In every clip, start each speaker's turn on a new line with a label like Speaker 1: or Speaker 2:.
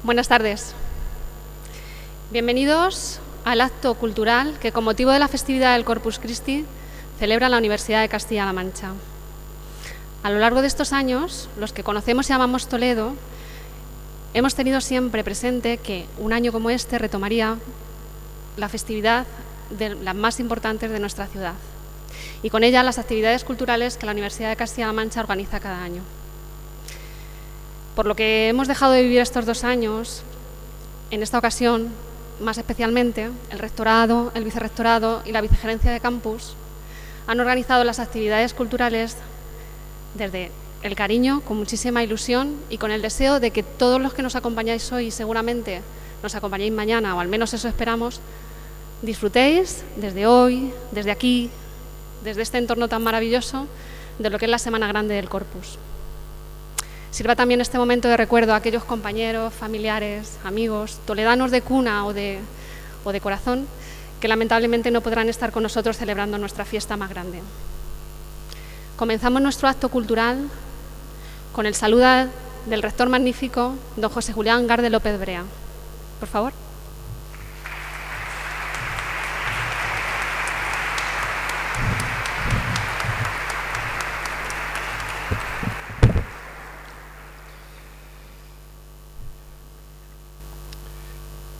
Speaker 1: Buenas tardes. Bienvenidos al acto cultural que, con motivo de la festividad del Corpus Christi, celebra la Universidad de Castilla-La Mancha. A lo largo de estos años, los que conocemos y amamos Toledo, hemos tenido siempre presente que un año como este retomaría la festividad de las más importantes de nuestra ciudad y con ella las actividades culturales que la Universidad de Castilla-La Mancha organiza cada año. Por lo que hemos dejado de vivir estos 2 años, en esta ocasión, más especialmente, el rectorado, el vicerrectorado y la vicegerencia de campus han organizado las actividades culturales desde el cariño, con muchísima ilusión y con el deseo de que todos los que nos acompañáis hoy y seguramente nos acompañéis mañana, o al menos eso esperamos, disfrutéis desde hoy, desde aquí, desde este entorno tan maravilloso, de lo que es la Semana Grande del Corpus. Sirva también este momento de recuerdo a aquellos compañeros, familiares, amigos, toledanos de cuna o de corazón, que lamentablemente no podrán estar con nosotros celebrando nuestra fiesta más grande. Comenzamos nuestro acto cultural con el saludo del rector magnífico, don José Julián Garde López Brea. Por favor.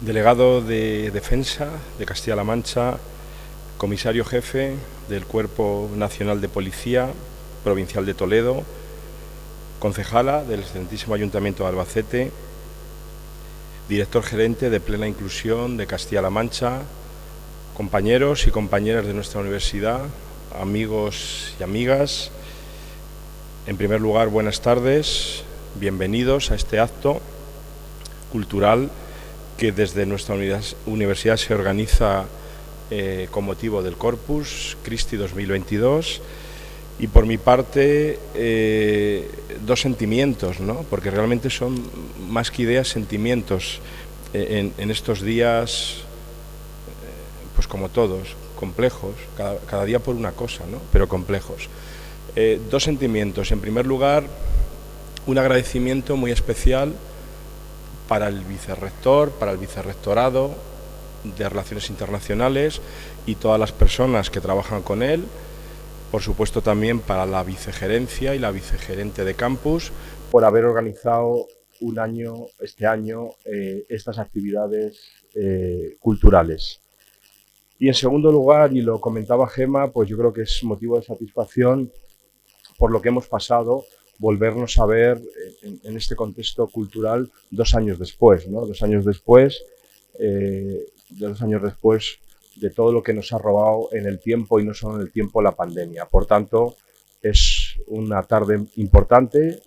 Speaker 2: Delegado de Defensa de Castilla-La Mancha, comisario jefe del Cuerpo Nacional de Policía Provincial de Toledo, concejala del excelentísimo Ayuntamiento de Albacete, director gerente de Plena Inclusión de Castilla-La Mancha, compañeros y compañeras de nuestra universidad, amigos y amigas. En primer lugar, buenas tardes, bienvenidos a este acto cultural que desde nuestra universidad se organiza con motivo del Corpus Christi 2022 y por mi parte 2 sentimientos, ¿no? Porque realmente son más que ideas, sentimientos en estos días, pues como todos, complejos, cada día por una cosa, ¿no? Pero complejos. 2 sentimientos. En primer lugar, un agradecimiento muy especial para el vicerrector, para el vicerrectorado de Relaciones Internacionales y todas las personas que trabajan con él, por supuesto también para la vicegerencia y la vicegerente de campus, por haber organizado este año estas actividades culturales. Y en segundo lugar, y lo comentaba Gema, pues yo creo que es motivo de satisfacción por lo que hemos pasado, volvernos a ver en este contexto cultural 2 años después, ¿no? 2 años después, de todo lo que nos ha robado en el tiempo y no solo en el tiempo la pandemia. Por tanto, es una tarde importante,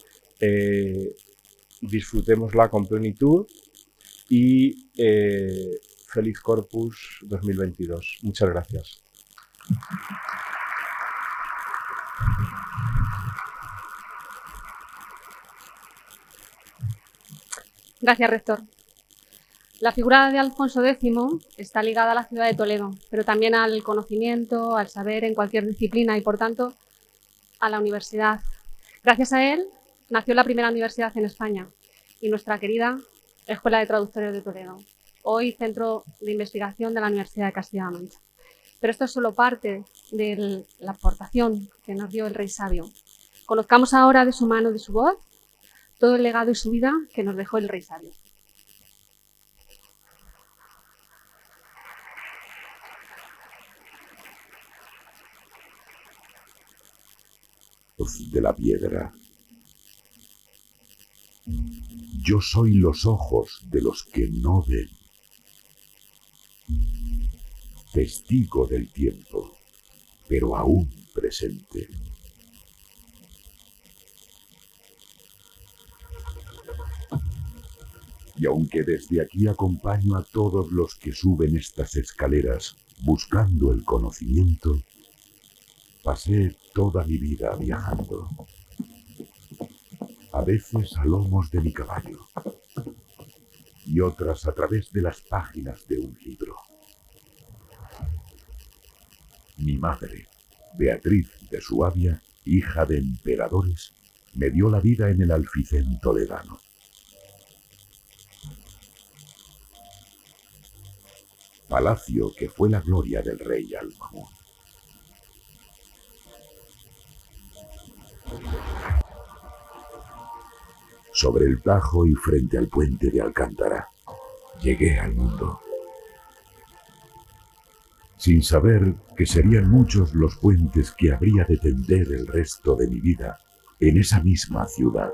Speaker 2: disfrutémosla con plenitud y feliz Corpus 2022. Muchas gracias.
Speaker 1: Gracias, rector. La figura de Alfonso X está ligada a la ciudad de Toledo, pero también al conocimiento, al saber en cualquier disciplina y, por tanto, a la universidad. Gracias a él nació la primera universidad en España y nuestra querida Escuela de Traductores de Toledo, hoy Centro de Investigación de la Universidad de Castilla-La Mancha. Pero esto es solo parte de la aportación que nos dio el Rey Sabio. Conozcamos ahora de su mano, de su voz, todo el legado y su vida que nos dejó el Rey Sabio.
Speaker 3: De la piedra. Yo soy los ojos de los que no ven. Testigo del tiempo, pero aún presente. Y aunque desde aquí acompaño a todos los que suben estas escaleras buscando el conocimiento, pasé toda mi vida viajando, a veces a lomos de mi caballo y otras a través de las páginas de un libro. Mi madre, Beatriz de Suabia, hija de emperadores, me dio la vida en el Alficén toledano. palacio que fue la gloria del rey Al-Mamun. Sobre el Tajo y frente al puente de Alcántara, llegué al mundo. Sin saber que serían muchos los puentes que habría de tender el resto de mi vida en esa misma ciudad.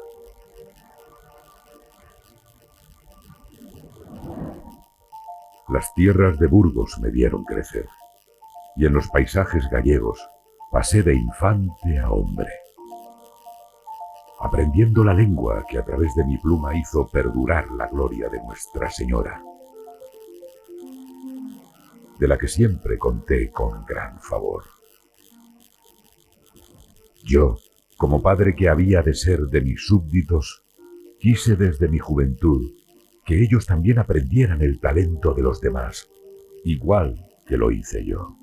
Speaker 3: Las tierras de Burgos me vieron crecer, y en los paisajes gallegos pasé de infante a hombre, aprendiendo la lengua que a través de mi pluma hizo perdurar la gloria de Nuestra Señora, de la que siempre conté con gran favor. Yo, como padre que había de ser de mis súbditos, quise desde mi juventud que ellos también aprendieran el talento de los demás, igual que lo hice yo.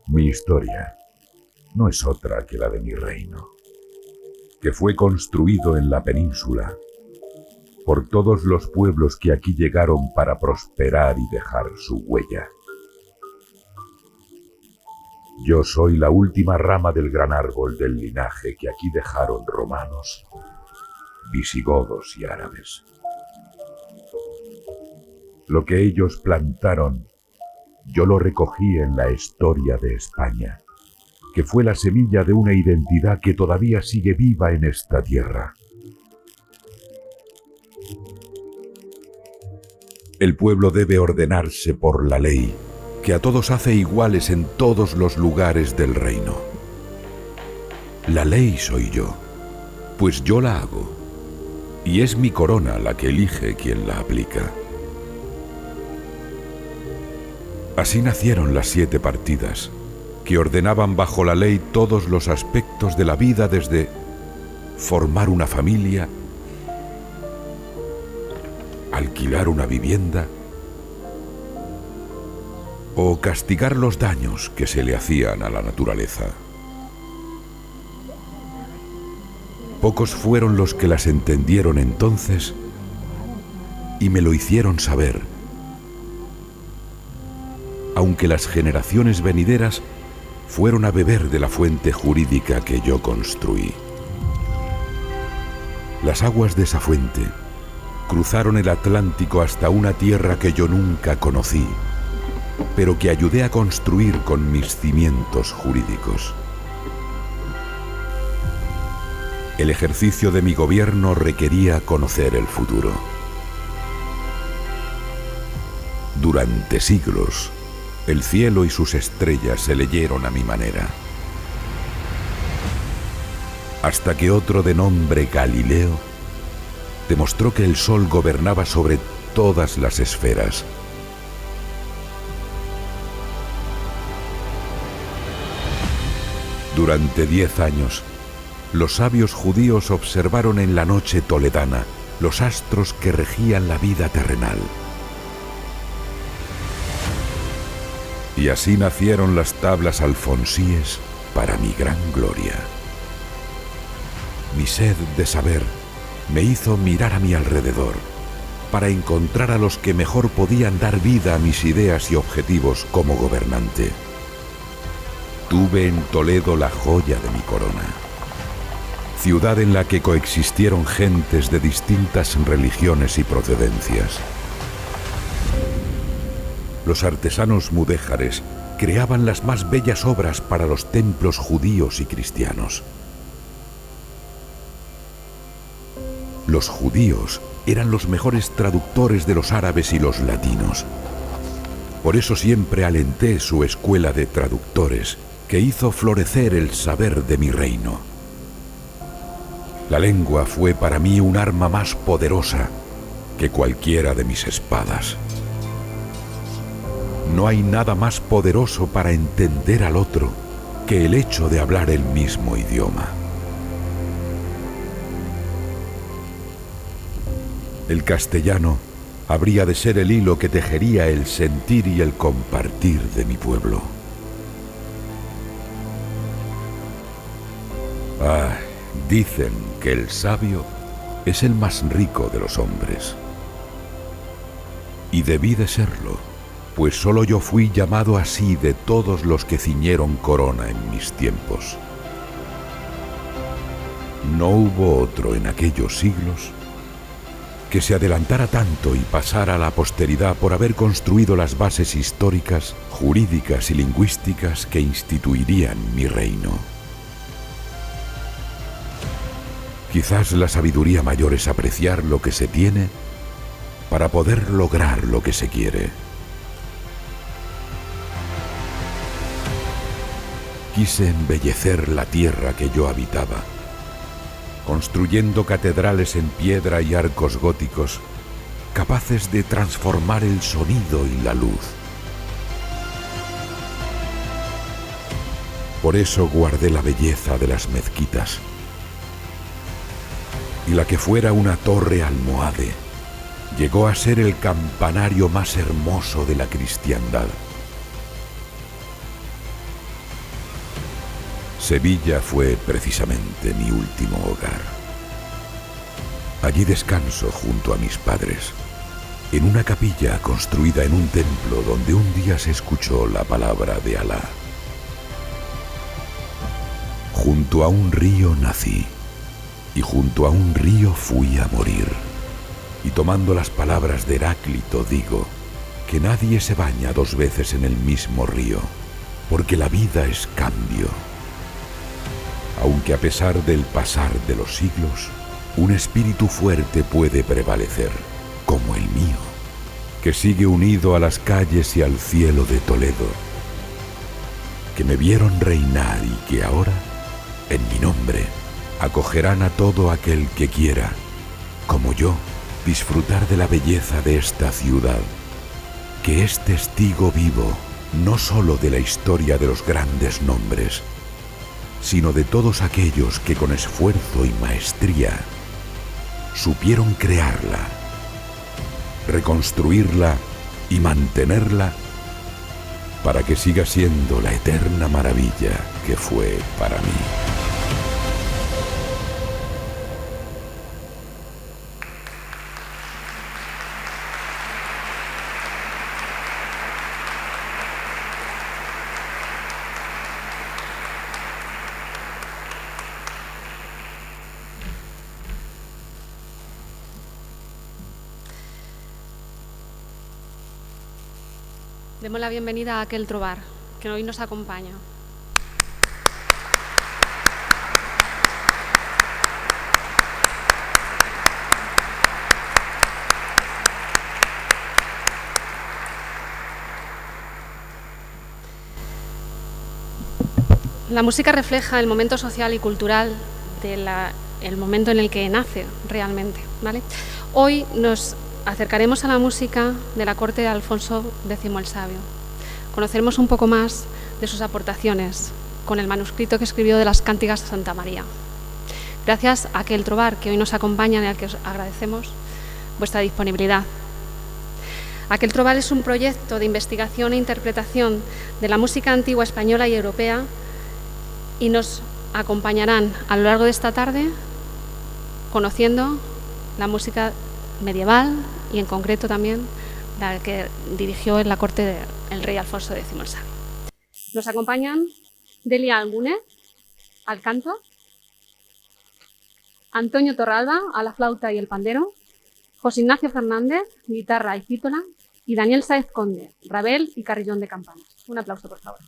Speaker 3: Mi historia no es otra que la de mi reino, que fue construido en la península por todos los pueblos que aquí llegaron para prosperar y dejar su huella. Yo soy la última rama del gran árbol del linaje que aquí dejaron romanos, visigodos y árabes. Lo que ellos plantaron, yo lo recogí en la historia de España, que fue la semilla de una identidad que todavía sigue viva en esta tierra. El pueblo debe ordenarse por la ley, que a todos hace iguales en todos los lugares del reino. La ley soy yo, pues yo la hago, y es mi corona la que elige quien la aplica. Así nacieron las 7 partidas, que ordenaban bajo la ley todos los aspectos de la vida, desde formar una familia, alquilar una vivienda o castigar los daños que se le hacían a la naturaleza. Pocos fueron los que las entendieron entonces y me lo hicieron saber, aunque las generaciones venideras fueron a beber de la fuente jurídica que yo construí. Las aguas de esa fuente cruzaron el Atlántico hasta una tierra que yo nunca conocí, pero que ayudé a construir con mis cimientos jurídicos. El ejercicio de mi gobierno requería conocer el futuro. Durante siglos, el cielo y sus estrellas se leyeron a mi manera, hasta que otro de nombre Galileo demostró que el sol gobernaba sobre todas las esferas. Durante 10 años, los sabios judíos observaron en la noche toledana los astros que regían la vida terrenal. Y así nacieron las tablas alfonsíes para mi gran gloria. Mi sed de saber me hizo mirar a mi alrededor para encontrar a los que mejor podían dar vida a mis ideas y objetivos como gobernante. Tuve en Toledo la joya de mi corona, ciudad en la que coexistieron gentes de distintas religiones y procedencias. Los artesanos mudéjares creaban las más bellas obras para los templos judíos y cristianos. Los judíos eran los mejores traductores de los árabes y los latinos. Por eso siempre alenté su escuela de traductores, que hizo florecer el saber de mi reino. La lengua fue para mí un arma más poderosa que cualquiera de mis espadas. No hay nada más poderoso para entender al otro que el hecho de hablar el mismo idioma. El castellano habría de ser el hilo que tejería el sentir y el compartir de mi pueblo. Dicen que el sabio es el más rico de los hombres. Y debí de serlo, pues solo yo fui llamado así de todos los que ciñeron corona en mis tiempos. No hubo otro en aquellos siglos que se adelantara tanto y pasara a la posteridad por haber construido las bases históricas, jurídicas y lingüísticas que instituirían mi reino. Quizás la sabiduría mayor es apreciar lo que se tiene para poder lograr lo que se quiere. Quise embellecer la tierra que yo habitaba, construyendo catedrales en piedra y arcos góticos capaces de transformar el sonido y la luz. Por eso guardé la belleza de las mezquitas y la que fuera una torre almohade llegó a ser el campanario más hermoso de la cristiandad. Sevilla fue precisamente mi último hogar. Allí descanso junto a mis padres, en una capilla construida en un templo donde un día se escuchó la palabra de Alá. Junto a un río nací, y junto a un río fui a morir. Y tomando las palabras de Heráclito digo que nadie se baña dos veces en el mismo río, porque la vida es cambio. Aunque a pesar del pasar de los siglos, un espíritu fuerte puede prevalecer, como el mío, que sigue unido a las calles y al cielo de Toledo, que me vieron reinar y que ahora, en mi nombre, acogerán a todo aquel que quiera, como yo, disfrutar de la belleza de esta ciudad, que es testigo vivo no solo de la historia de los grandes nombres, sino de todos aquellos que con esfuerzo y maestría supieron crearla, reconstruirla y mantenerla para que siga siendo la eterna maravilla que fue para mí.
Speaker 1: Demos la bienvenida a Aquel Trobar, que hoy nos acompaña. La música refleja el momento social y cultural del momento en el que nace realmente, ¿vale? Hoy nos acercaremos a la música de la corte de Alfonso X el Sabio. Conoceremos un poco más de sus aportaciones con el manuscrito que escribió de las Cántigas a Santa María. Gracias a Aquel Trobar, que hoy nos acompaña y al que os agradecemos vuestra disponibilidad. Aquel Trobar es un proyecto de investigación e interpretación de la música antigua española y europea y nos acompañarán a lo largo de esta tarde conociendo la música medieval y en concreto también la que dirigió en la corte del rey Alfonso X el Sabio. Nos acompañan Delia Algune al canto, Antonio Torralba a la flauta y el pandero, José Ignacio Fernández, guitarra y cítola, y Daniel Sáez Conde, rabel y carrillón de campanas. Un aplauso, por favor.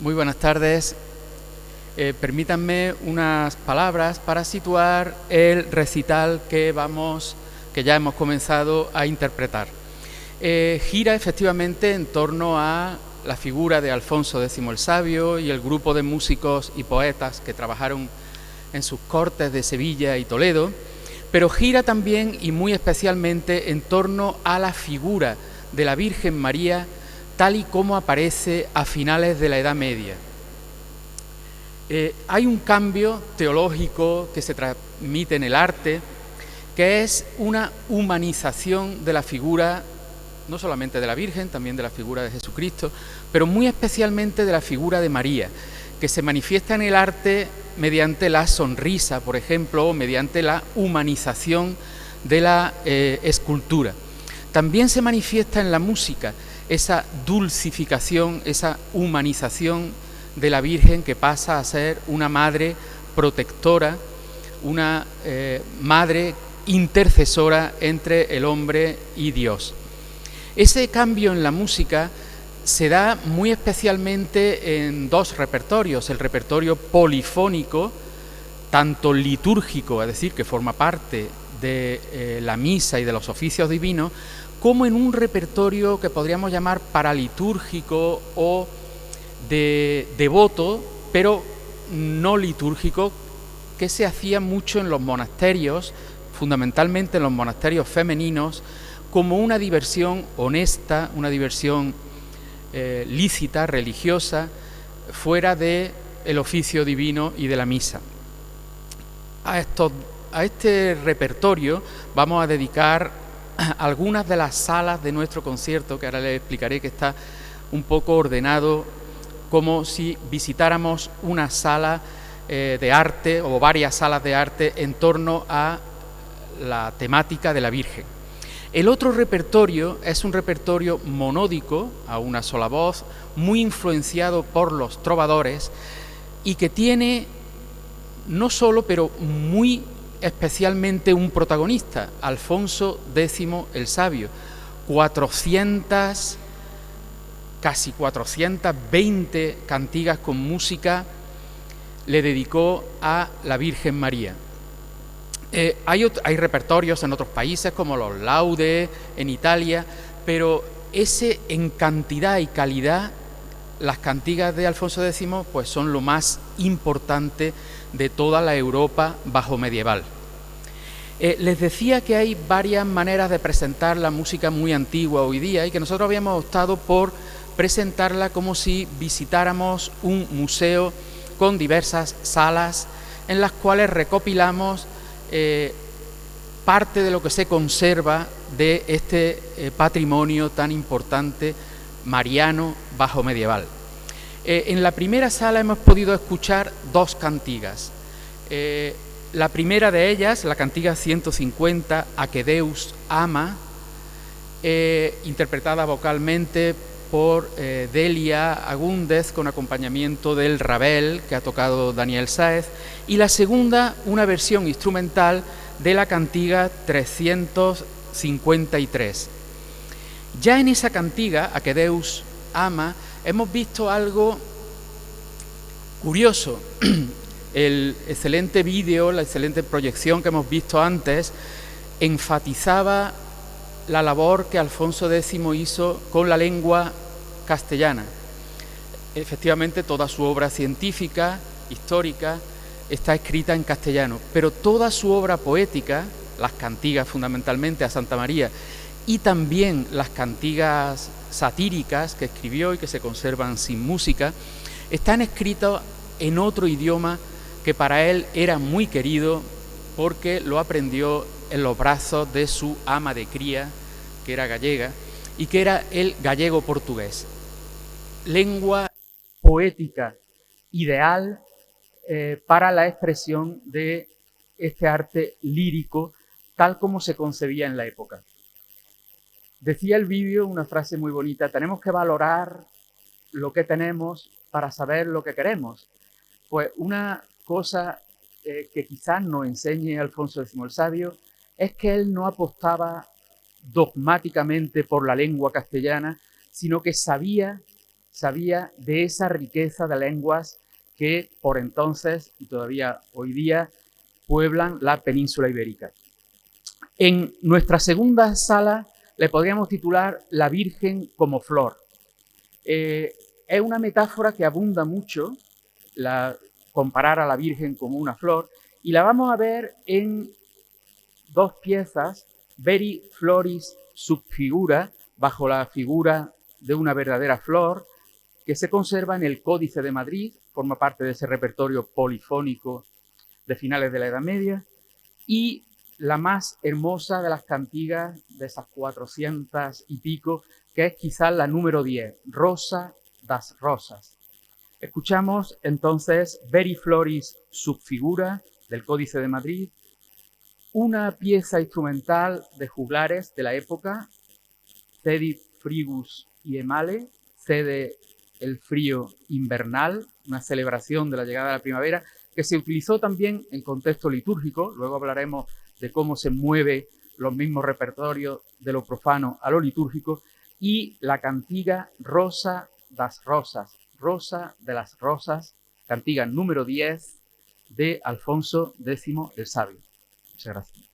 Speaker 4: Muy buenas tardes. Permítanme unas palabras para situar el recital que ya hemos comenzado a interpretar. Gira efectivamente en torno a la figura de Alfonso X el Sabio y el grupo de músicos y poetas que trabajaron en sus cortes de Sevilla y Toledo, pero gira también y muy especialmente en torno a la figura de la Virgen María tal y como aparece a finales de la Edad Media. Hay un cambio teológico que se transmite en el arte, que es una humanización de la figura, no solamente de la Virgen, también de la figura de Jesucristo, pero muy especialmente de la figura de María, que se manifiesta en el arte mediante la sonrisa, por ejemplo, o mediante la humanización de la escultura. También se manifiesta en la música esa dulcificación, esa humanización de la Virgen, que pasa a ser una madre protectora, una madre intercesora entre el hombre y Dios. Ese cambio en la música se da muy especialmente en dos repertorios: el repertorio polifónico, tanto litúrgico, es decir, que forma parte de la misa y de los oficios divinos, como en un repertorio que podríamos llamar paralitúrgico o de devoto, pero no litúrgico, que se hacía mucho en los monasterios, fundamentalmente en los monasterios femeninos, como una diversión honesta, una diversión lícita, religiosa, fuera del oficio divino y de la misa. A este repertorio vamos a dedicar algunas de las salas de nuestro concierto, que ahora les explicaré, que está un poco ordenado como si visitáramos una sala de arte o varias salas de arte en torno a la temática de la Virgen. El otro repertorio es un repertorio monódico, a una sola voz, muy influenciado por los trovadores y que tiene no solo, pero muy especialmente un protagonista, Alfonso X el Sabio. Casi 420 cantigas con música le dedicó a la Virgen María. Hay repertorios en otros países como los Laudes, en Italia, pero en cantidad y calidad, las cantigas de Alfonso X pues son lo más importante de toda la Europa bajo medieval. Les decía que hay varias maneras de presentar la música muy antigua hoy día y que nosotros habíamos optado por presentarla como si visitáramos un museo con diversas salas en las cuales recopilamos parte de lo que se conserva de este patrimonio tan importante mariano bajo medieval. En la primera sala hemos podido escuchar dos cantigas. La primera de ellas, la cantiga 150, A que Deus ama, interpretada vocalmente por Delia Agúndez, con acompañamiento del Ravel, que ha tocado Daniel Sáez, y la segunda, una versión instrumental de la cantiga 353. Ya en esa cantiga, A que Deus ama, hemos visto algo curioso. El excelente vídeo, la excelente proyección que hemos visto antes, enfatizaba la labor que Alfonso X hizo con la lengua castellana. Efectivamente, toda su obra científica, histórica, está escrita en castellano, pero toda su obra poética, las cantigas fundamentalmente a Santa María y también las cantigas satíricas que escribió y que se conservan sin música, están escritas en otro idioma que para él era muy querido, porque lo aprendió en los brazos de su ama de cría, que era gallega, y que era el gallego-portugués. Lengua poética ideal para la expresión de este arte lírico, tal como se concebía en la época. Decía el vídeo una frase muy bonita: tenemos que valorar lo que tenemos para saber lo que queremos. Pues una cosa que quizás nos enseñe Alfonso X el Sabio es que él no apostaba dogmáticamente por la lengua castellana, sino que sabía sabía de esa riqueza de lenguas que por entonces y todavía hoy día pueblan la península ibérica. En nuestra segunda sala le podríamos titular La Virgen como flor. Es una metáfora que abunda mucho, comparar a la Virgen como una flor, y la vamos a ver en dos piezas, Veri Floris Subfigura, bajo la figura de una verdadera flor, que se conserva en el Códice de Madrid, forma parte de ese repertorio polifónico de finales de la Edad Media, y la más hermosa de las cantigas, de esas 400 y pico, que es quizás la número 10, Rosa das Rosas. Escuchamos entonces Veri Floris Subfigura, del Códice de Madrid, una pieza instrumental de juglares de la época, Cedit Frigus y Emale, cede el frío invernal, una celebración de la llegada de la primavera, que se utilizó también en contexto litúrgico. Luego hablaremos de cómo se mueven los mismos repertorios de lo profano a lo litúrgico, y la cantiga Rosa das Rosas, Rosa de las Rosas, cantiga número 10 de Alfonso X el Sabio. Muchas gracias.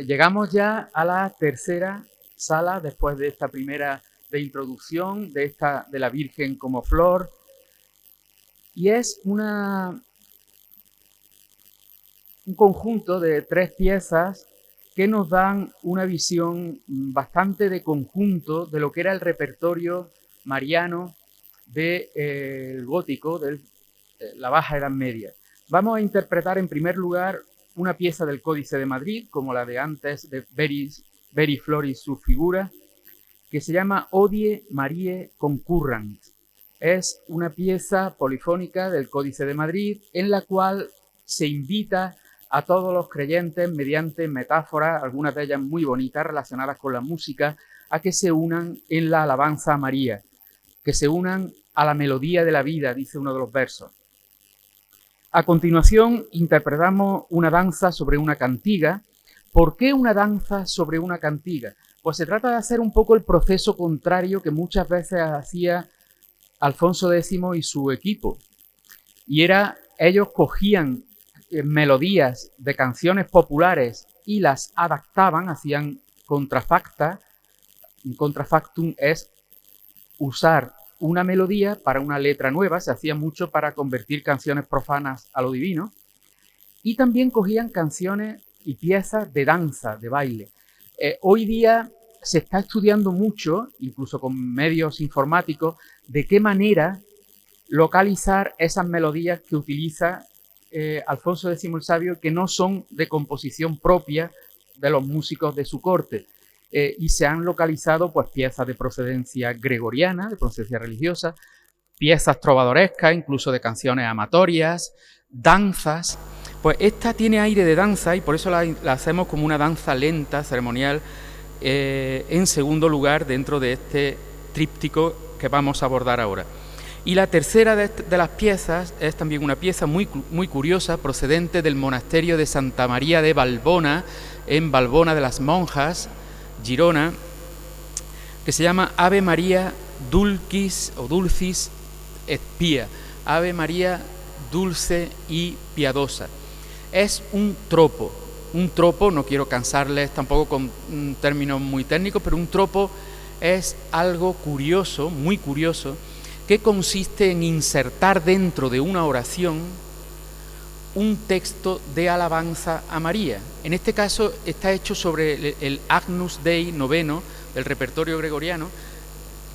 Speaker 4: llegamos ya a la tercera sala, después de esta primera de introducción, de la Virgen como flor, y es un conjunto de 3 piezas que nos dan una visión bastante de conjunto de lo que era el repertorio mariano del gótico, de la Baja Edad Media. Vamos a interpretar en primer lugar una pieza del Códice de Madrid, como la de antes, de Veri Floris sus figuras, que se llama Odie Mariae Concurrant. Es una pieza polifónica del Códice de Madrid en la cual se invita a todos los creyentes, mediante metáforas, algunas de ellas muy bonitas, relacionadas con la música, a que se unan en la alabanza a María, que se unan a la melodía de la vida, dice uno de los versos. A continuación, interpretamos una danza sobre una cantiga. ¿Por qué una danza sobre una cantiga? Pues se trata de hacer un poco el proceso contrario que muchas veces hacía Alfonso X y su equipo. Y era, ellos cogían melodías de canciones populares y las adaptaban, hacían contrafacta. Un contrafactum es usar una melodía para una letra nueva, se hacía mucho para convertir canciones profanas a lo divino, y también cogían canciones y piezas de danza, de baile. Hoy día se está estudiando mucho, incluso con medios informáticos, de qué manera localizar esas melodías que utiliza Alfonso X el Sabio, que no son de composición propia de los músicos de su corte. Y se han localizado pues piezas de procedencia gregoriana, de procedencia religiosa, piezas trovadorescas, incluso de canciones amatorias, danzas. Pues esta tiene aire de danza y por eso la hacemos como una danza lenta, ceremonial, en segundo lugar dentro de este tríptico que vamos a abordar ahora. Y la tercera de las piezas es también una pieza muy curiosa, procedente del monasterio de Santa María de Valbona, en Valbona de las Monjas, Girona, que se llama Ave María Dulcis o Dulcis et Pia, Ave María dulce y piadosa. Es un tropo, no quiero cansarles tampoco con términos muy técnicos, pero un tropo es algo curioso, muy curioso, que consiste en insertar dentro de una oración un texto de alabanza a María. En este caso está hecho sobre el Agnus Dei noveno del repertorio gregoriano,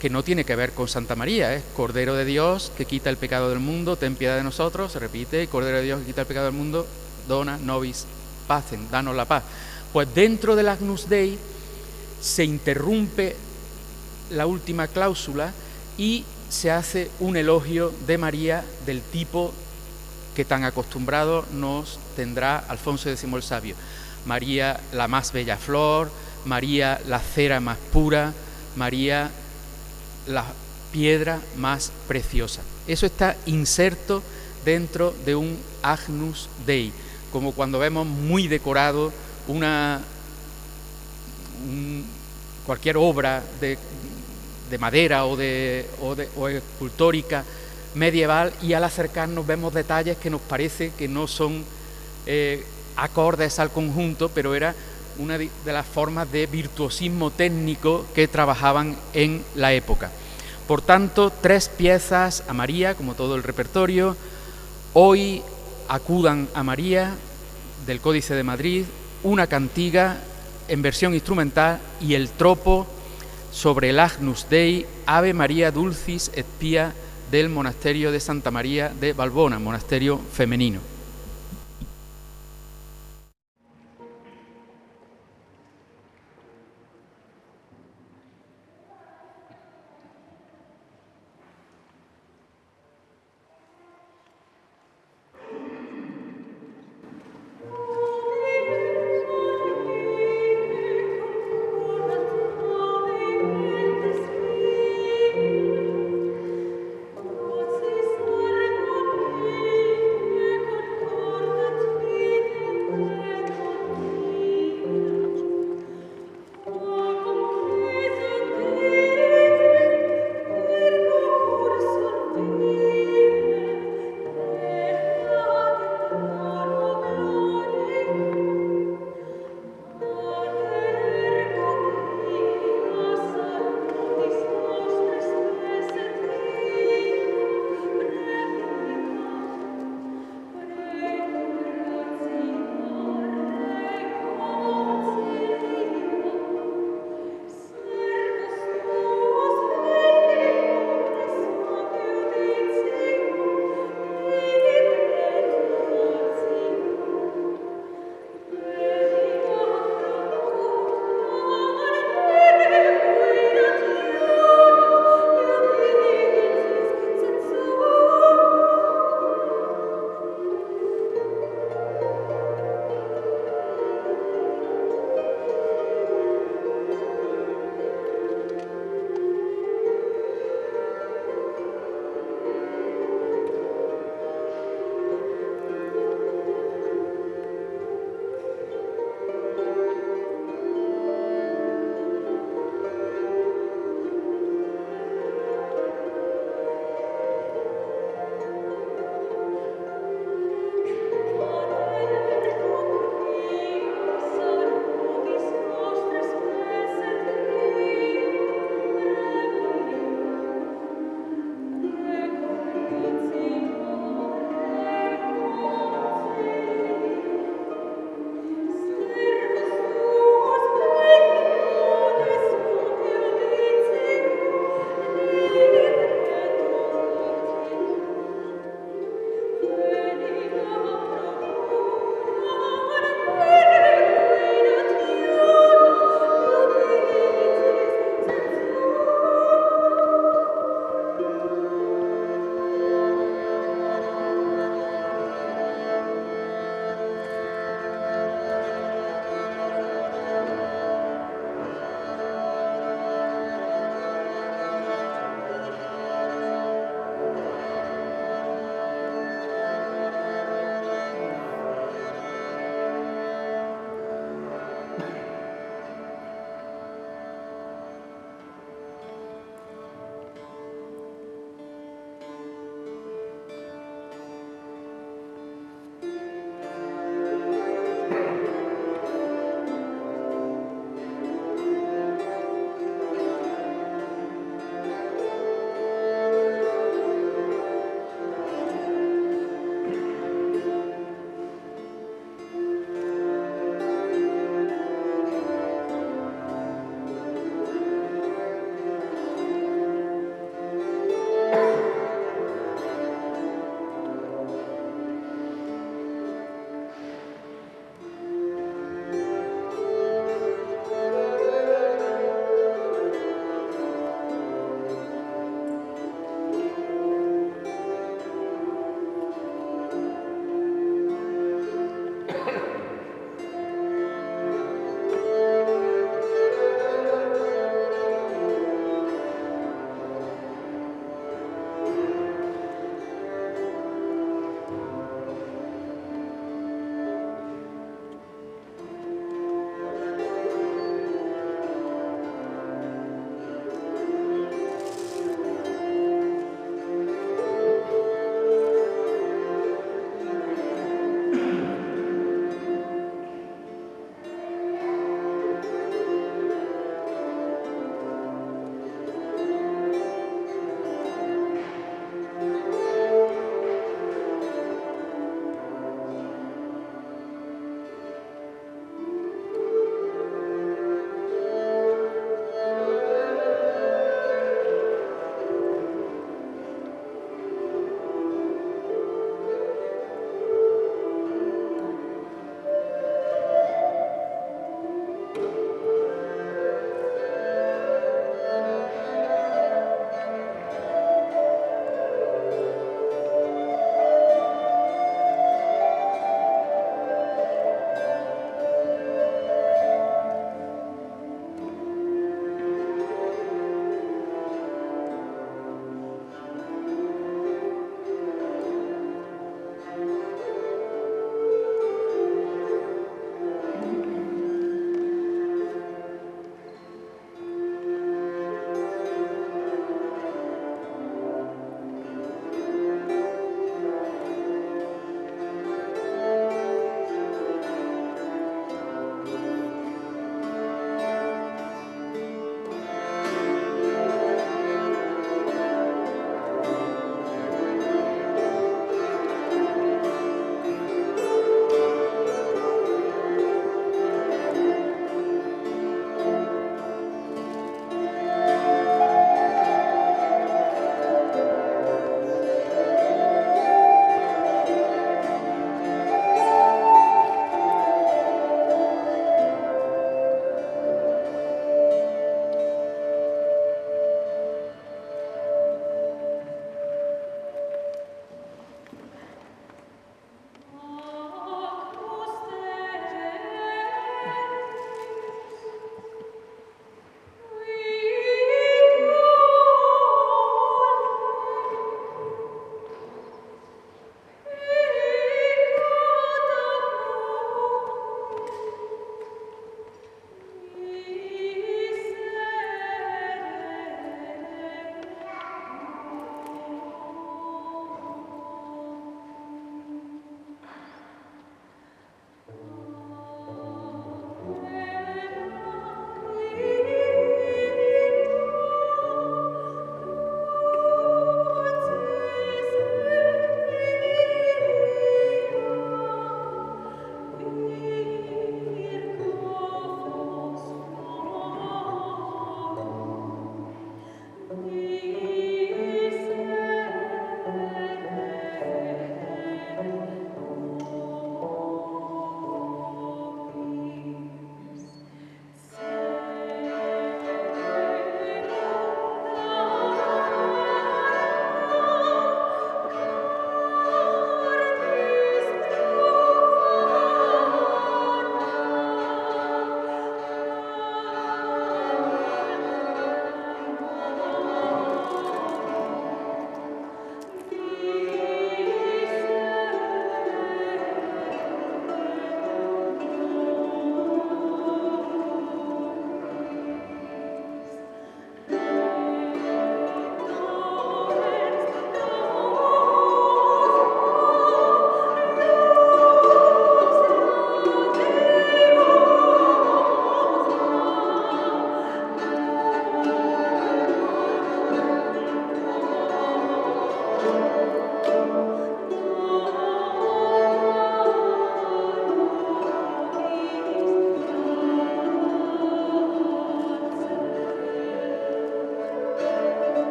Speaker 4: que no tiene que ver con Santa María, es Cordero de Dios que quita el pecado del mundo, ten piedad de nosotros, se repite, Cordero de Dios que quita el pecado del mundo, dona nobis pacem, danos la paz. Pues dentro del Agnus Dei se interrumpe la última cláusula y se hace un elogio de María del tipo que tan acostumbrado nos tendrá Alfonso X el Sabio. María la más bella flor, María la cera más pura, María la piedra más preciosa. Eso está inserto dentro de un Agnus Dei, como cuando vemos muy decorado cualquier obra de madera o escultórica medieval, y al acercarnos vemos detalles que nos parece que no son acordes al conjunto, pero era una de las formas de virtuosismo técnico que trabajaban en la época. Por tanto, 3 piezas a María, como todo el repertorio. Hoy acudan a María, del Códice de Madrid, una cantiga en versión instrumental y el tropo sobre el Agnus Dei, Ave María Dulcis et Pia, del monasterio de Santa María de Valbona, monasterio femenino.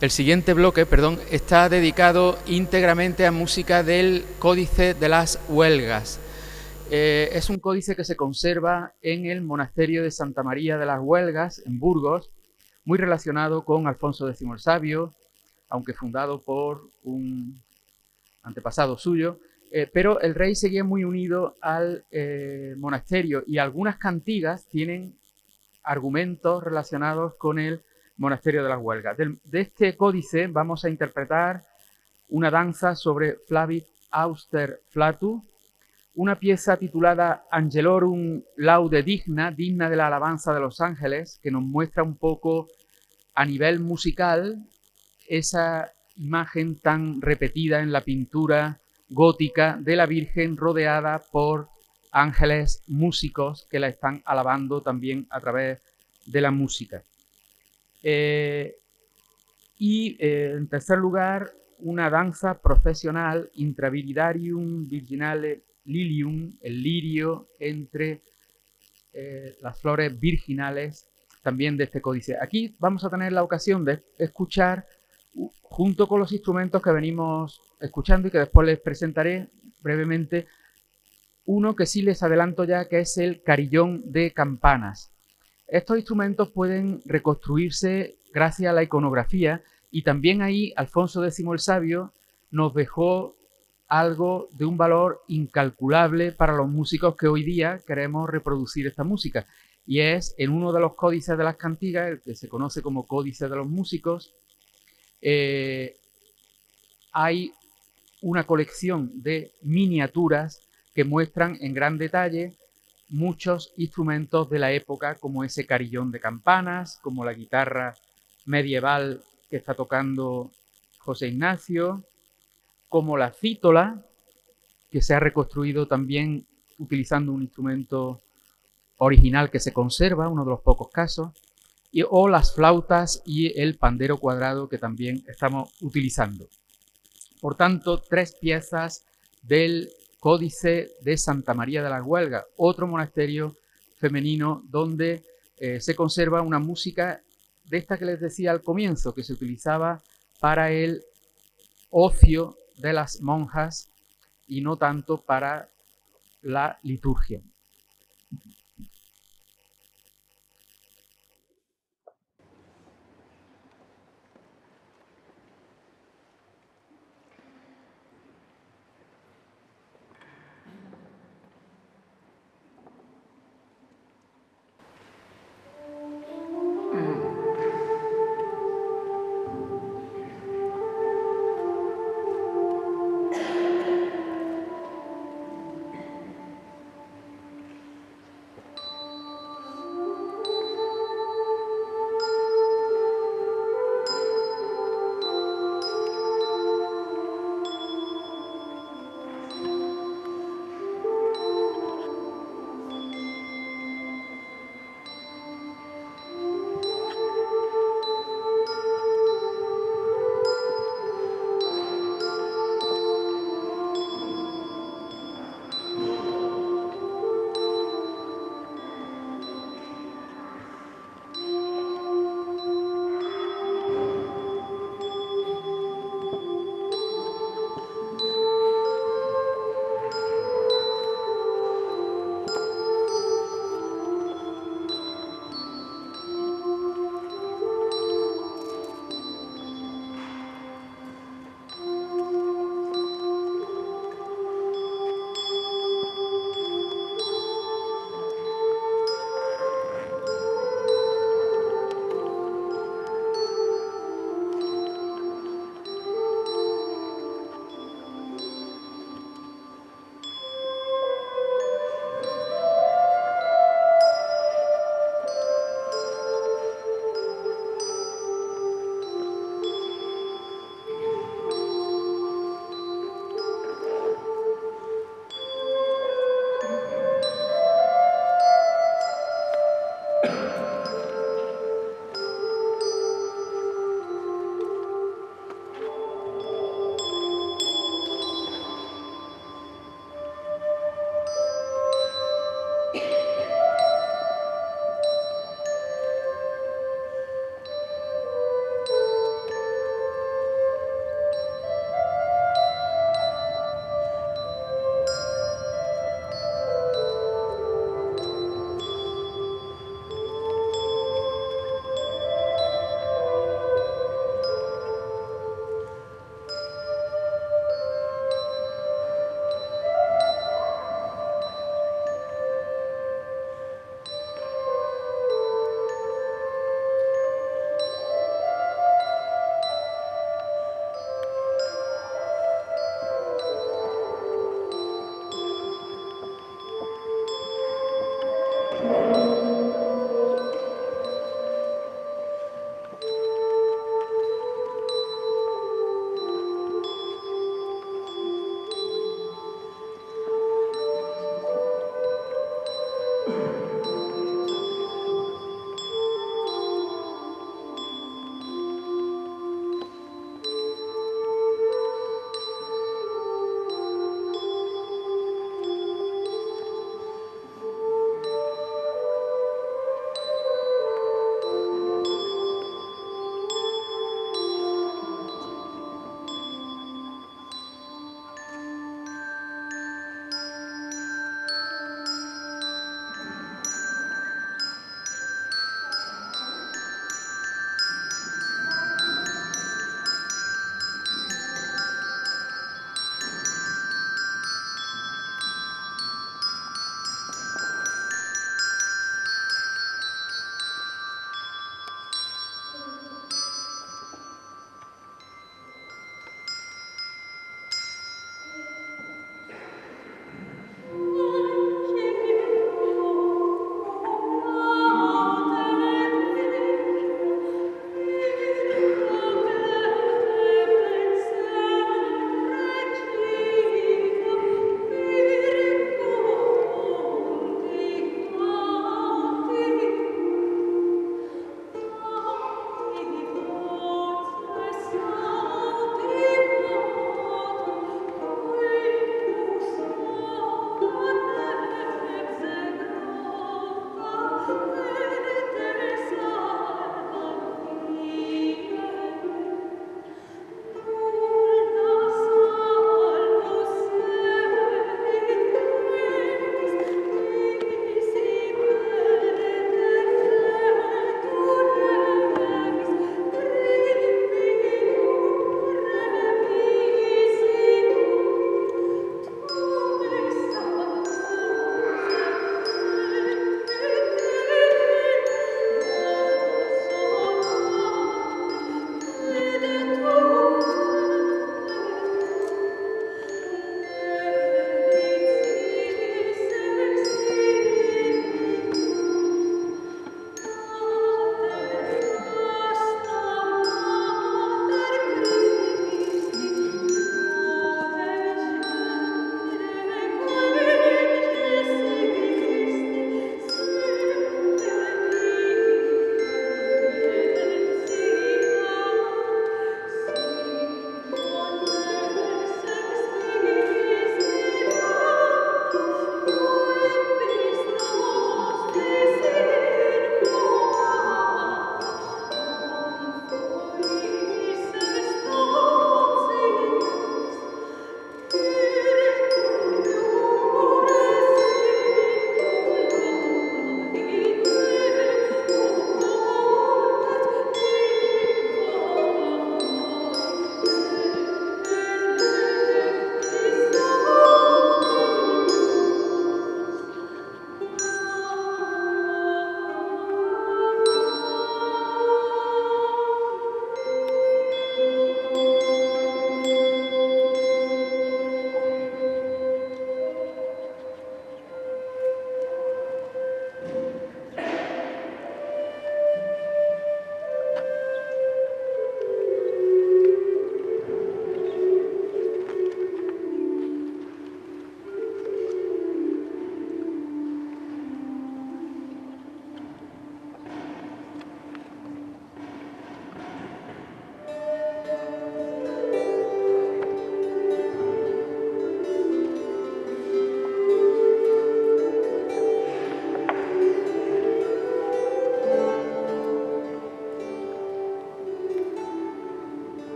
Speaker 4: El siguiente bloque, perdón, está dedicado íntegramente a música del Códice de las Huelgas. Es un códice que se conserva en el monasterio de Santa María de las Huelgas, en Burgos, muy relacionado con Alfonso X el Sabio, aunque fundado por un antepasado suyo, pero el rey seguía muy unido al monasterio, y algunas cantigas tienen argumentos relacionados con el monasterio de las Huelgas. De este códice vamos a interpretar una danza sobre Flavit Auster Flatu, una pieza titulada Angelorum Laude Digna, digna de la alabanza de los ángeles, que nos muestra un poco a nivel musical esa imagen tan repetida en la pintura gótica de la Virgen rodeada por ángeles músicos que la están alabando también a través de la música. En tercer lugar, una danza procesional, Intraviridarium Virginale Lilium, el lirio entre las flores virginales, también de este códice. Aquí vamos a tener la ocasión de escuchar, junto con los instrumentos que venimos escuchando y que después les presentaré brevemente, uno que sí les adelanto ya, que es el carillón de campanas. Estos instrumentos pueden reconstruirse gracias a la iconografía, y también ahí Alfonso X el Sabio nos dejó algo de un valor incalculable para los músicos que hoy día queremos reproducir esta música. Y es en uno de los códices de las cantigas, el que se conoce como Códice de los Músicos, hay una colección de miniaturas que muestran en gran detalle muchos instrumentos de la época, como ese carillón de campanas, como la guitarra medieval que está tocando José Ignacio, como la cítola, que se ha reconstruido también utilizando un instrumento original que se conserva, uno de los pocos casos, o las flautas y el pandero cuadrado que también estamos utilizando. Por tanto, 3 piezas del Códice de Santa María de las Huelgas, otro monasterio femenino donde se conserva una música de esta que les decía al comienzo, que se utilizaba para el ocio de las monjas y no tanto para la liturgia.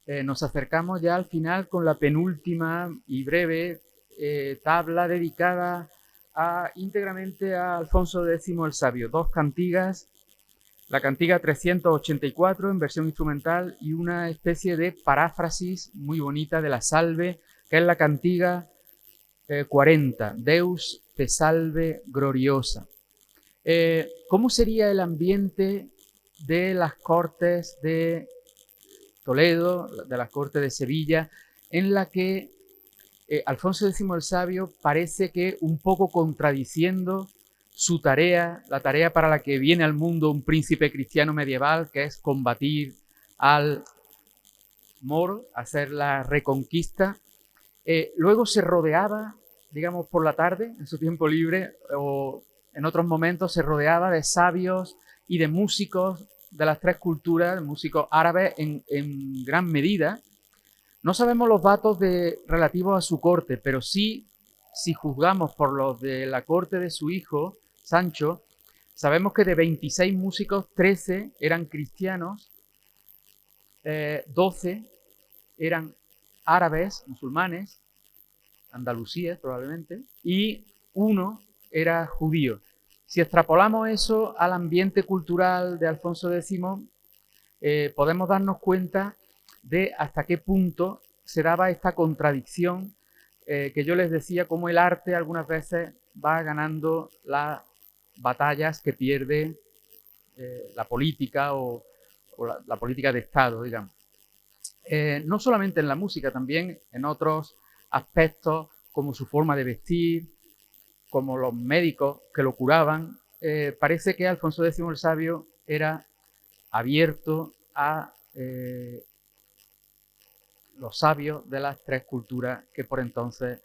Speaker 4: Nos acercamos ya al final con la penúltima y breve tabla dedicada íntegramente a Alfonso X el Sabio. 2 cantigas, la cantiga 384 en versión instrumental y una especie de paráfrasis muy bonita de la salve, que es la cantiga 40, Deus te salve gloriosa. ¿Cómo sería el ambiente de las Cortes de Toledo, de las Cortes de Sevilla, en la que Alfonso X el Sabio parece que un poco contradiciendo su tarea, la tarea para la que viene al mundo un príncipe cristiano medieval, que es combatir al moro, hacer la reconquista, luego se rodeaba, digamos, por la tarde, en su tiempo libre, o en otros momentos se rodeaba de sabios y de músicos de las 3 culturas, músicos árabes en gran medida. No sabemos los datos relativos a su corte, pero sí, si juzgamos por los de la corte de su hijo, Sancho, sabemos que de 26 músicos, 13 eran cristianos, 12 eran árabes, musulmanes, andalusíes probablemente, y 1 era judío. Si extrapolamos eso al ambiente cultural de Alfonso X, podemos darnos cuenta de hasta qué punto se daba esta contradicción que yo les decía, cómo el arte algunas veces va ganando las batallas que pierde la política o la política de Estado, digamos. No solamente en la música, también en otros aspectos como su forma de vestir, como los médicos que lo curaban. Parece que Alfonso X el Sabio era abierto a los sabios de las 3 culturas que por entonces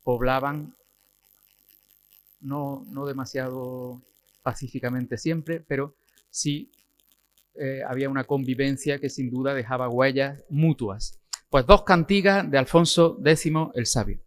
Speaker 4: poblaban, no demasiado pacíficamente siempre, pero sí había una convivencia que sin duda dejaba huellas mutuas. Pues 2 cantigas de Alfonso X el Sabio.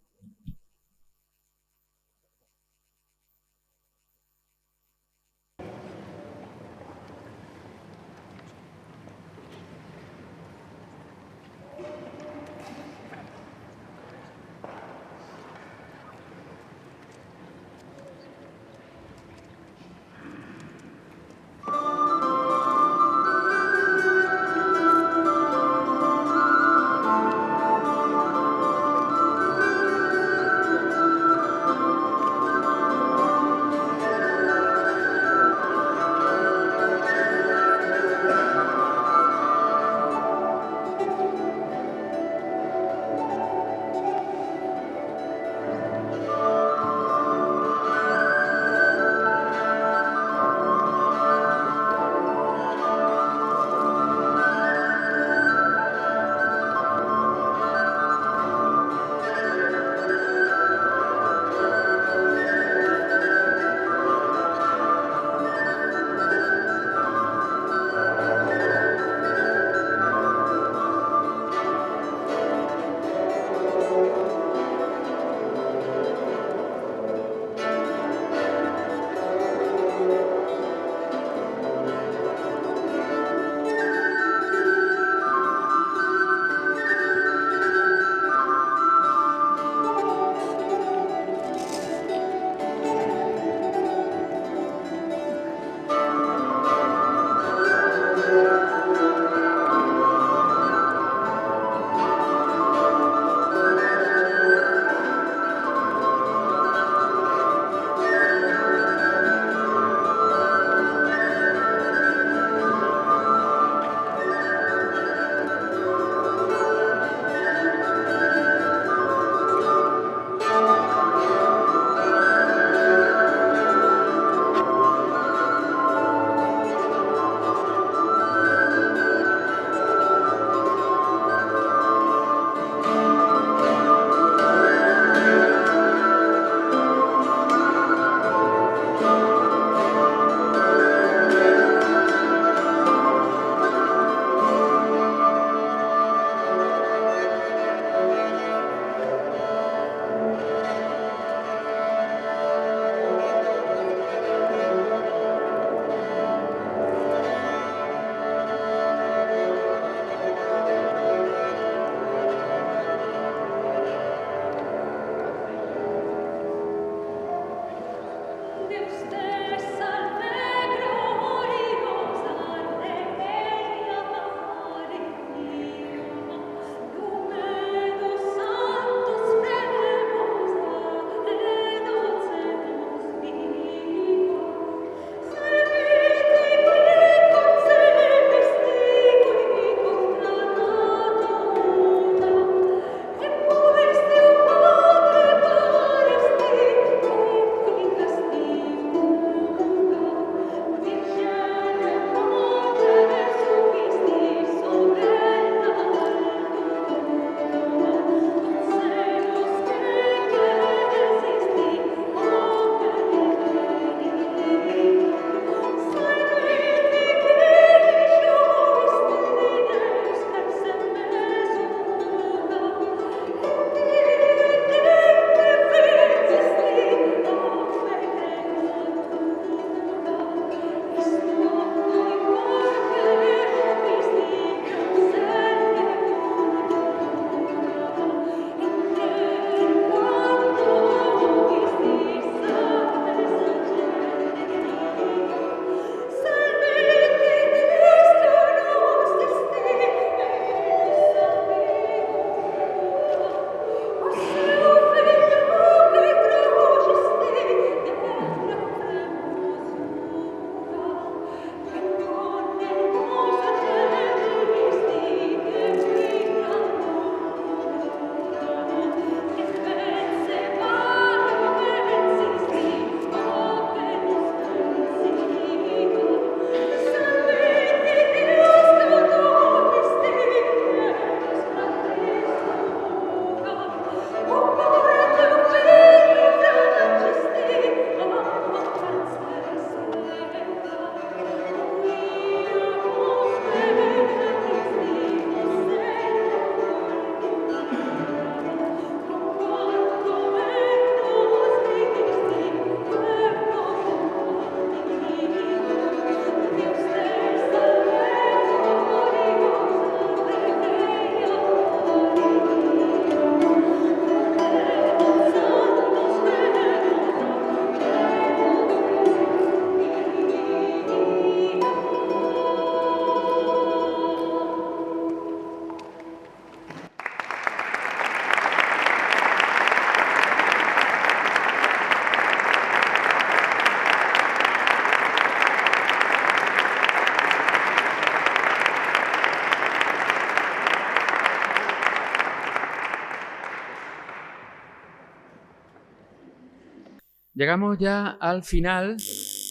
Speaker 4: Llegamos ya al final,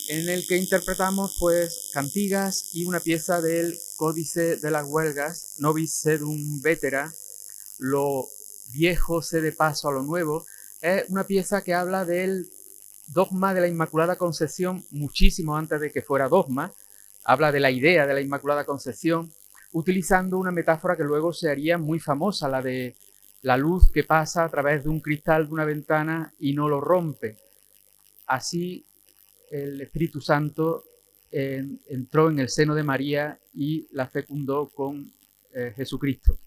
Speaker 4: en el que interpretamos pues cantigas y una pieza del Códice de las Huelgas, Nobis sedum vetera, lo viejo cede paso a lo nuevo. Es una pieza que habla del dogma de la Inmaculada Concepción muchísimo antes de que fuera dogma. Habla de la idea de la Inmaculada Concepción, utilizando una metáfora que luego se haría muy famosa, la de la luz que pasa a través de un cristal de una ventana y no lo rompe. Así el Espíritu Santo entró en el seno de María y la fecundó con Jesucristo.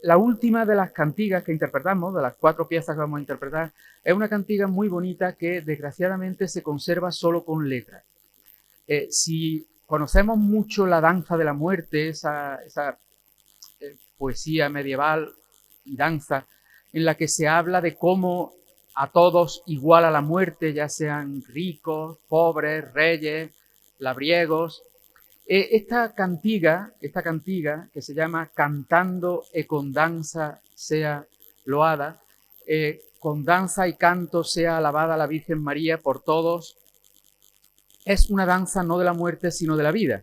Speaker 4: La última de las cantigas que interpretamos, de las 4 piezas que vamos a interpretar, es una cantiga muy bonita que desgraciadamente se conserva solo con letras. Si conocemos mucho la danza de la muerte, esa poesía medieval y danza en la que se habla de cómo a todos iguala la muerte, ya sean ricos, pobres, reyes, labriegos. Esta cantiga que se llama Cantando e con danza sea loada, con danza y canto sea alabada la Virgen María por todos, es una danza no de la muerte sino de la vida.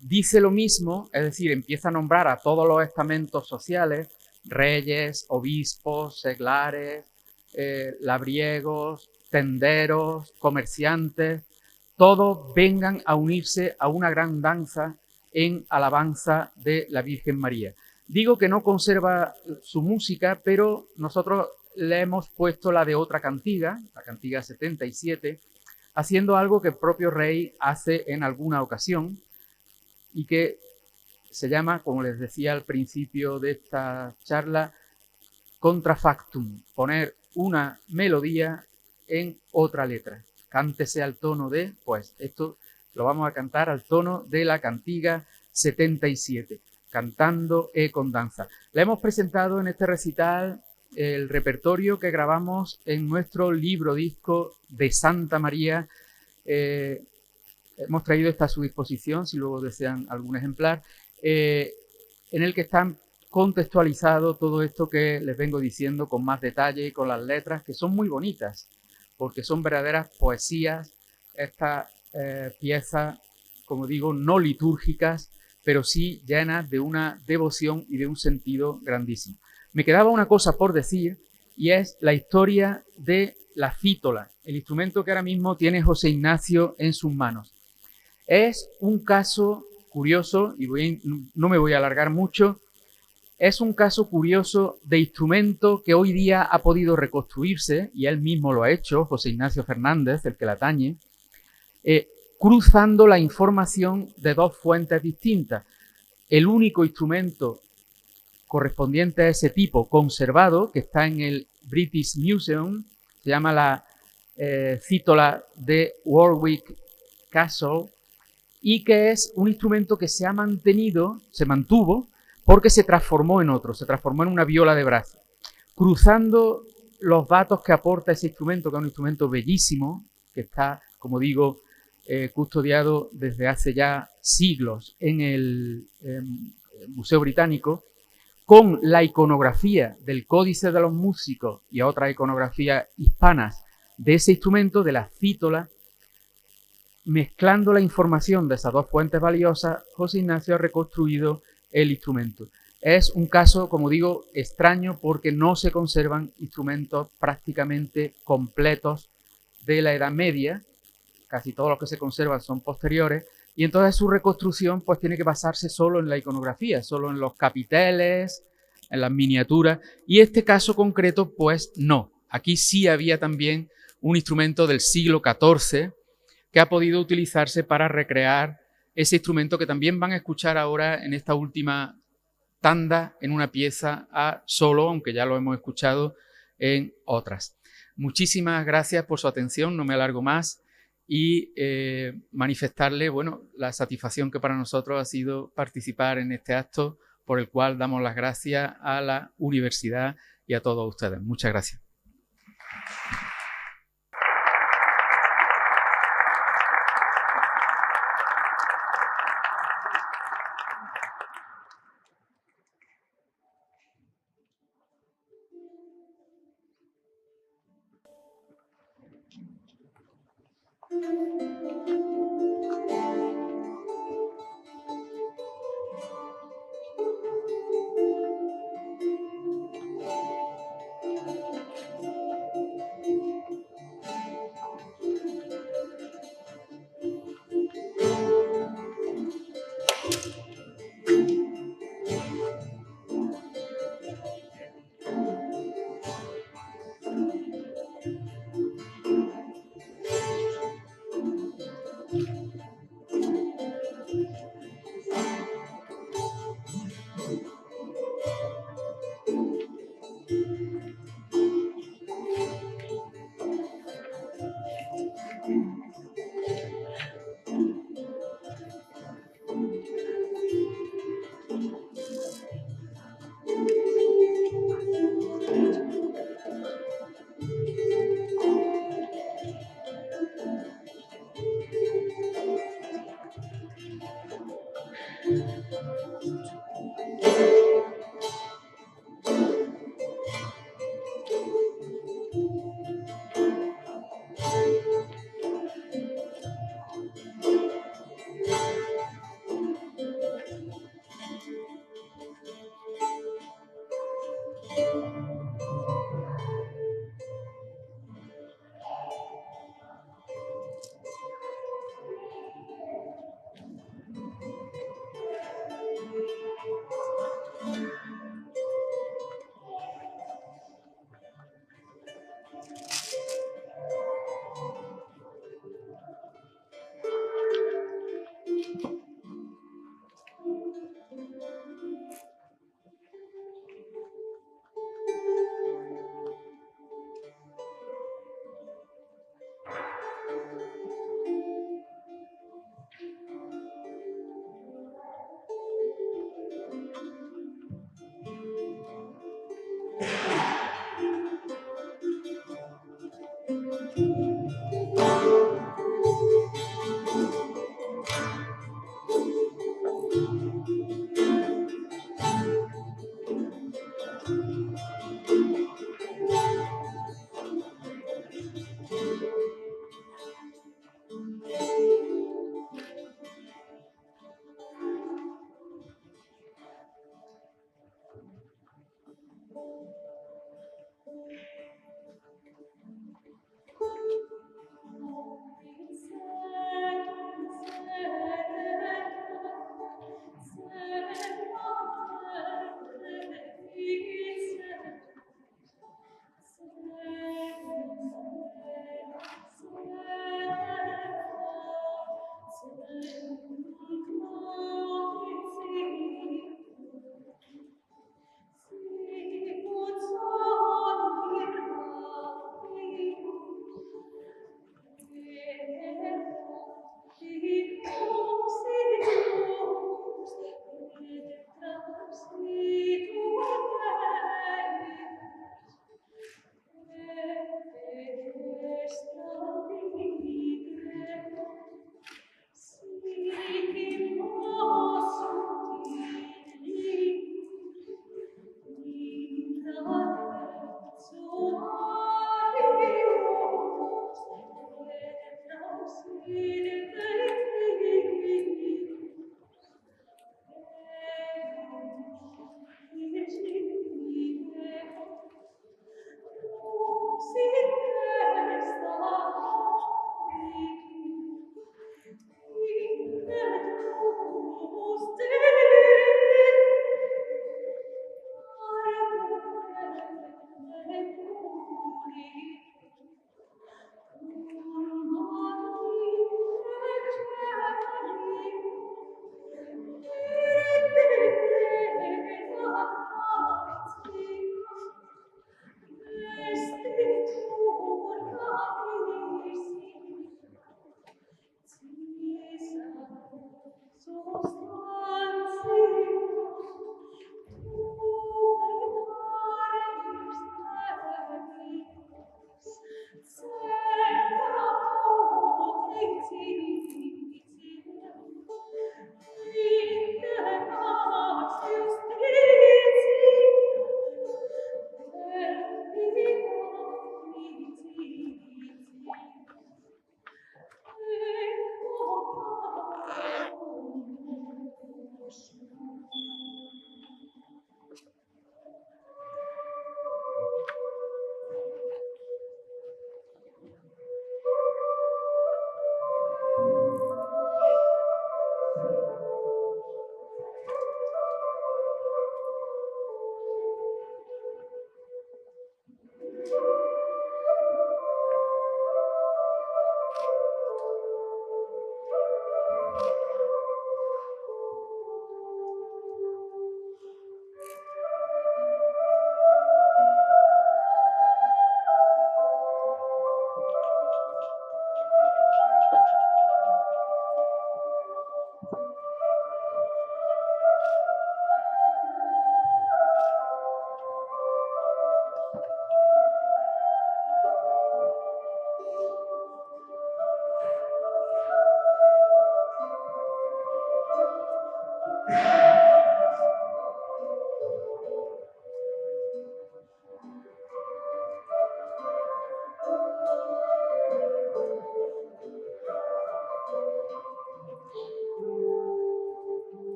Speaker 4: Dice lo mismo, es decir, empieza a nombrar a todos los estamentos sociales, reyes, obispos, seglares, labriegos, tenderos, comerciantes, todos vengan a unirse a una gran danza en alabanza de la Virgen María. Digo que no conserva su música, pero nosotros le hemos puesto la de otra cantiga, la cantiga 77, haciendo algo que el propio rey hace en alguna ocasión y que se llama, como les decía al principio de esta charla, contrafactum, poner una melodía en otra letra. Cántese al tono de, pues esto lo vamos a cantar al tono de la cantiga 77, Cantando e con danza. Le hemos presentado en este recital el repertorio que grabamos en nuestro libro disco de Santa María. Hemos traído esta a su disposición, si luego desean algún ejemplar, en el que están contextualizado todo esto que les vengo diciendo con más detalle y con las letras, que son muy bonitas, porque son verdaderas poesías, estas piezas, como digo, no litúrgicas, pero sí llenas de una devoción y de un sentido grandísimo. Me quedaba una cosa por decir, y es la historia de la cítola, el instrumento que ahora mismo tiene José Ignacio en sus manos. Es un caso curioso, y no me voy a alargar mucho. Es un caso curioso de instrumento que hoy día ha podido reconstruirse, y él mismo lo ha hecho, José Ignacio Fernández, el que la tañe, cruzando la información de 2 fuentes distintas. El único instrumento correspondiente a ese tipo conservado, que está en el British Museum, se llama la cítola de Warwick Castle, y que es un instrumento que se mantuvo, porque se transformó en otro, se transformó en una viola de brazo. Cruzando los datos que aporta ese instrumento, que es un instrumento bellísimo, que está, como digo, custodiado desde hace ya siglos en el Museo Británico, con la iconografía del Códice de los Músicos y otras iconografías hispanas de ese instrumento, de la cítola, mezclando la información de esas 2 fuentes valiosas, José Ignacio ha reconstruido el instrumento. Es un caso, como digo, extraño, porque no se conservan instrumentos prácticamente completos de la Edad Media. Casi todos los que se conservan son posteriores, y entonces su reconstrucción pues tiene que basarse solo en la iconografía, solo en los capiteles, en las miniaturas, y este caso concreto pues no. Aquí sí había también un instrumento del siglo XIV que ha podido utilizarse para recrear ese instrumento que también van a escuchar ahora en esta última tanda en una pieza a solo, aunque ya lo hemos escuchado en otras. Muchísimas gracias por su atención, no me alargo más, y manifestarle, bueno, la satisfacción que para nosotros ha sido participar en este acto, por el cual damos las gracias a la universidad y a todos ustedes. Muchas gracias.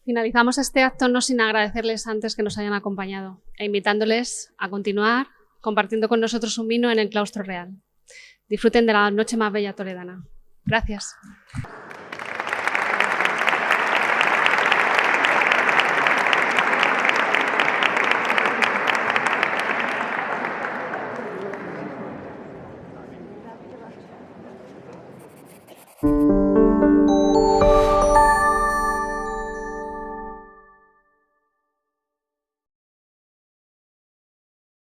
Speaker 1: Finalizamos este acto no sin agradecerles antes que nos hayan acompañado e invitándoles a continuar compartiendo con nosotros un vino en el Claustro Real. Disfruten de la noche más bella toledana. Gracias.